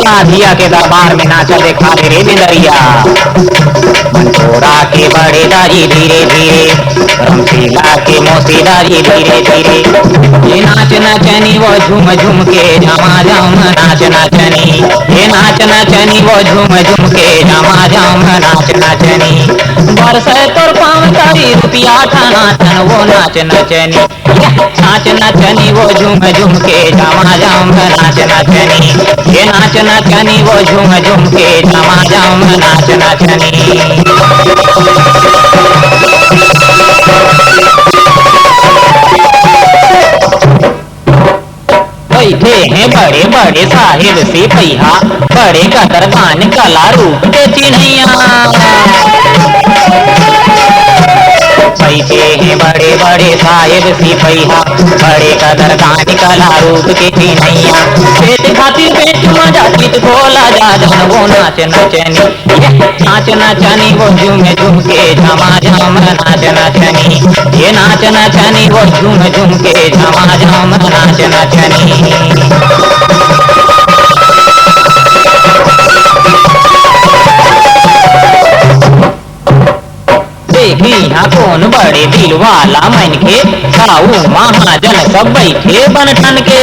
राधिया के दरबार में नाचा देखा रे बिंदरिया। मंटोरा के बड़े दारी धीरे धीरे, रमशीला के मौसी दारी धीरे धीरे। ये नाच नचनी वो झूम झूम के झमाझम नाच नचनी, ये नाच नचनी वो झूम झूम के झमाझम नाच नचनी। बरसे तोर पाँव तारी रुपया ठाना ठन वो नाच नचनी, नाच नचनी वो झूम झूम के झमाझम नाच नचनी, ये नाच नचनी वो झूम झूम के झमाझम नाच नचनी। बैठे हैं बड़े बड़े साहिब सिपहिया, बड़े कदरदान कला रूप के चिन्हैया। बैठे हैं बड़े बड़े साहिब सिपहिया, बड़े कदरदान कला रूप के चिन्हैया। पेट खातिर पेट मजा चित खोला जा जन वो नाच नचनी, नाच नचनी वो झूम झूम के झमाझम नाच नचनी, ये नाच नचनी वो झूम झूम के झमाझम नाच नचनी। देखी यहाँ कौन बड़े दिल वाला मन के, खाऊ महाजन सब बैठे बनठन के।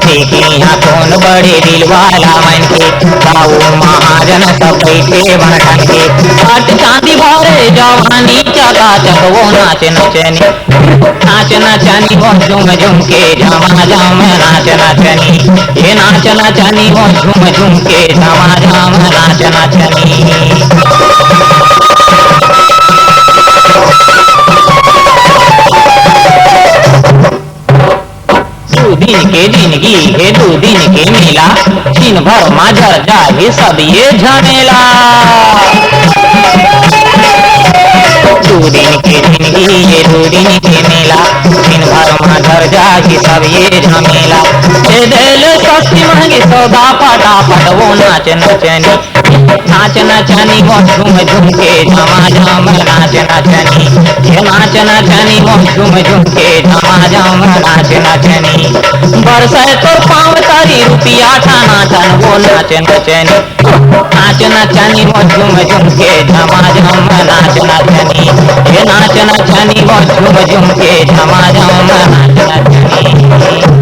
देखी यहाँ कौन बड़े दिल वाला मन के, खाऊ महाजन सब बैठे बनठन के। काट चांदी भरे जवानी चकाचक वो नाच नचनी, नाच नचनी वो झूम झूम के झमाझम नाच नचनी, ये नाच नचनी वो झूम झूम के झमाझम नाच नचनी। दो दिन के जिंदगी है दो दिन के मेला, दिन भर माजर जाए सब ये झमेला। दो दिन की जिंदगी ये दो दिन के मेला, दिन भर माधर जाके सब ये झमेला। दे दिल सस्ती महंगी सौदा फटाफट वो नाच नचनी, नाच नचनी वो झूम झूम के झमाझम नाच नचनी, ये नाच नचनी वो झूम झूम के झमाझम नाच नचनी। बरसे तो पाँव तारी रुपया ठाना ठन वो नाच नचनी, नाच नचनी वो झूम झूम के झमाझम नाच नचनी, ये नाच नचनी वो झूम झूम के झमाझम नाच नचनी।